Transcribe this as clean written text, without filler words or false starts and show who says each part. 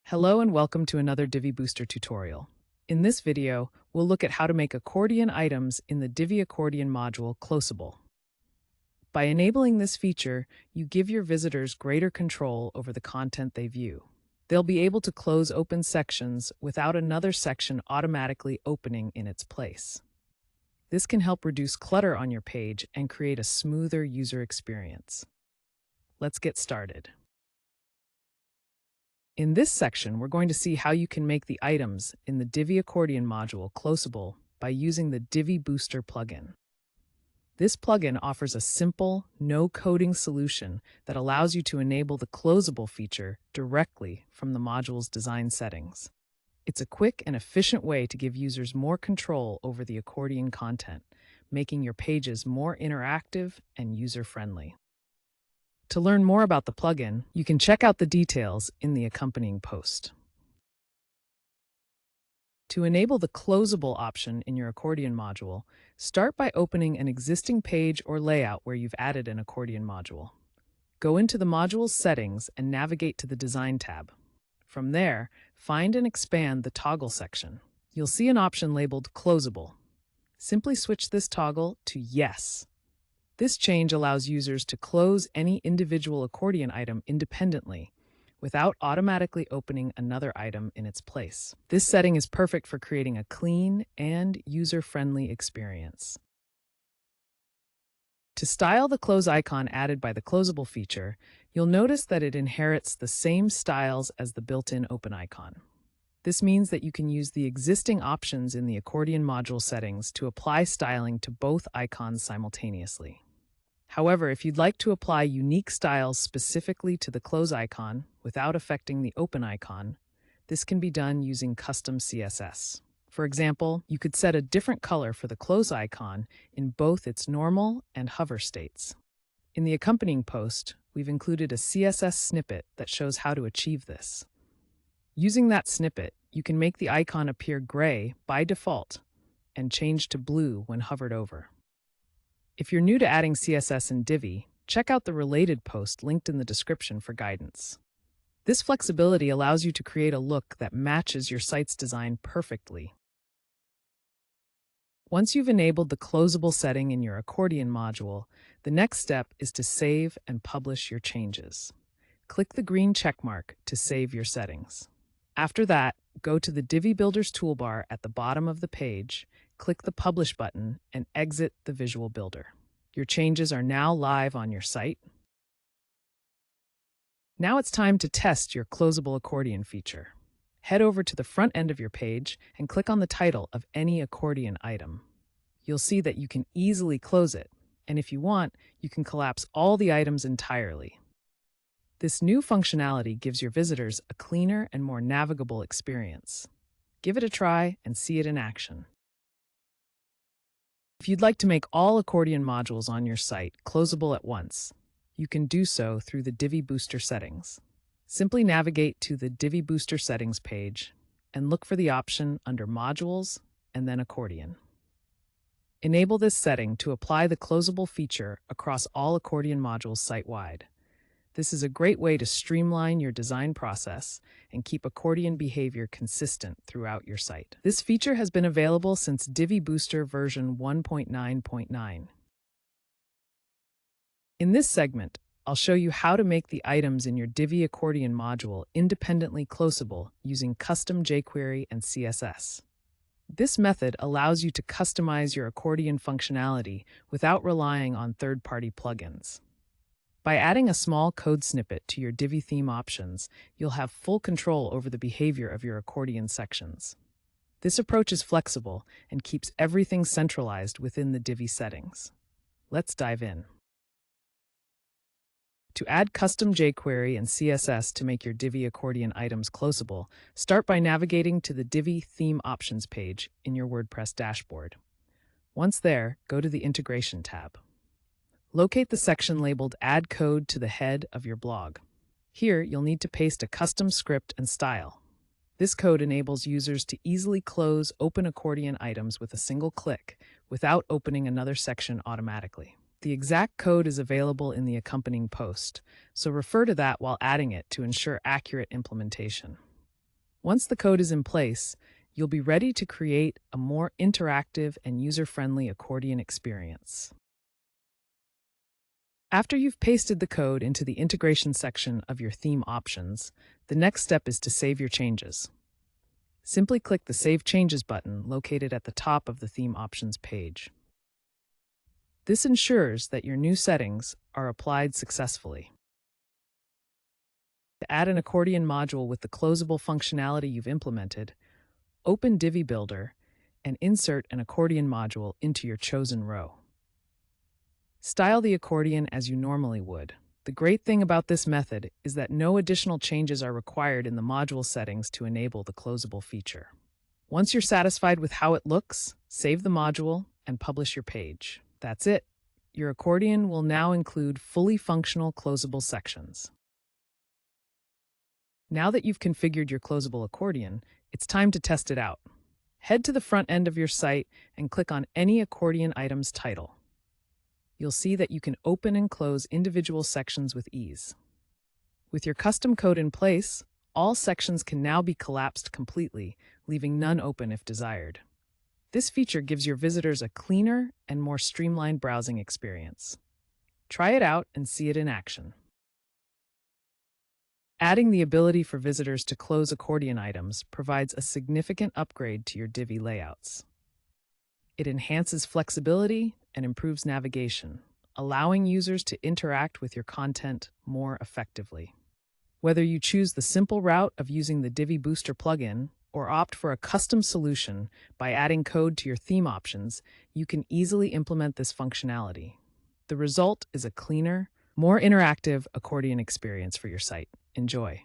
Speaker 1: Hello and welcome to another Divi Booster tutorial. In this video, we'll look at how to make accordion items in the Divi Accordion module Closeable. By enabling this feature, you give your visitors greater control over the content they view. They'll be able to close open sections without another section automatically opening in its place. This can help reduce clutter on your page and create a smoother user experience. Let's get started. In this section, we're going to see how you can make the items in the Divi Accordion module closeable by using the Divi Booster plugin. This plugin offers a simple, no-coding solution that allows you to enable the closable feature directly from the module's design settings. It's a quick and efficient way to give users more control over the accordion content, making your pages more interactive and user-friendly. To learn more about the plugin, you can check out the details in the accompanying post. To enable the closable option in your accordion module, start by opening an existing page or layout where you've added an accordion module. Go into the module's settings and navigate to the Design tab. From there, find and expand the toggle section. You'll see an option labeled Closeable. Simply switch this toggle to Yes. This change allows users to close any individual accordion item independently without automatically opening another item in its place. This setting is perfect for creating a clean and user-friendly experience. To style the close icon added by the closable feature, you'll notice that it inherits the same styles as the built-in open icon. This means that you can use the existing options in the accordion module settings to apply styling to both icons simultaneously. However, if you'd like to apply unique styles specifically to the close icon without affecting the open icon, this can be done using custom CSS. For example, you could set a different color for the close icon in both its normal and hover states. In the accompanying post, we've included a CSS snippet that shows how to achieve this. Using that snippet, you can make the icon appear gray by default and change to blue when hovered over. If you're new to adding CSS in Divi, check out the related post linked in the description for guidance. This flexibility allows you to create a look that matches your site's design perfectly. Once you've enabled the closable setting in your accordion module, the next step is to save and publish your changes. Click the green checkmark to save your settings. After that, go to the Divi Builder's toolbar at the bottom of the page, click the Publish button, and exit the Visual Builder. Your changes are now live on your site. Now it's time to test your closable accordion feature. Head over to the front end of your page and click on the title of any accordion item. You'll see that you can easily close it, and if you want, you can collapse all the items entirely. This new functionality gives your visitors a cleaner and more navigable experience. Give it a try and see it in action. If you'd like to make all accordion modules on your site closable at once, you can do so through the Divi Booster settings. Simply navigate to the Divi Booster settings page and look for the option under Modules and then Accordion. Enable this setting to apply the closable feature across all accordion modules site-wide. This is a great way to streamline your design process and keep accordion behavior consistent throughout your site. This feature has been available since Divi Booster version 1.9.9. In this segment, I'll show you how to make the items in your Divi Accordion module independently closable using custom jQuery and CSS. This method allows you to customize your accordion functionality without relying on third-party plugins. By adding a small code snippet to your Divi theme options, you'll have full control over the behavior of your accordion sections. This approach is flexible and keeps everything centralized within the Divi settings. Let's dive in. To add custom jQuery and CSS to make your Divi accordion items closable, start by navigating to the Divi Theme Options page in your WordPress dashboard. Once there, go to the Integration tab. Locate the section labeled Add Code to the head of your blog. Here, you'll need to paste a custom script and style. This code enables users to easily close open accordion items with a single click without opening another section automatically. The exact code is available in the accompanying post, so refer to that while adding it to ensure accurate implementation. Once the code is in place, you'll be ready to create a more interactive and user-friendly accordion experience. After you've pasted the code into the integration section of your theme options, the next step is to save your changes. Simply click the Save Changes button located at the top of the theme options page. This ensures that your new settings are applied successfully. To add an accordion module with the closable functionality you've implemented, open Divi Builder and insert an accordion module into your chosen row. Style the accordion as you normally would. The great thing about this method is that no additional changes are required in the module settings to enable the closable feature. Once you're satisfied with how it looks, save the module and publish your page. That's it. Your accordion will now include fully functional closable sections. Now that you've configured your closable accordion, it's time to test it out. Head to the front end of your site and click on any accordion item's title. You'll see that you can open and close individual sections with ease. With your custom code in place, all sections can now be collapsed completely, leaving none open if desired. This feature gives your visitors a cleaner and more streamlined browsing experience. Try it out and see it in action. Adding the ability for visitors to close accordion items provides a significant upgrade to your Divi layouts. It enhances flexibility and improves navigation, allowing users to interact with your content more effectively. Whether you choose the simple route of using the Divi Booster plugin or opt for a custom solution by adding code to your theme options, you can easily implement this functionality. The result is a cleaner, more interactive accordion experience for your site. Enjoy.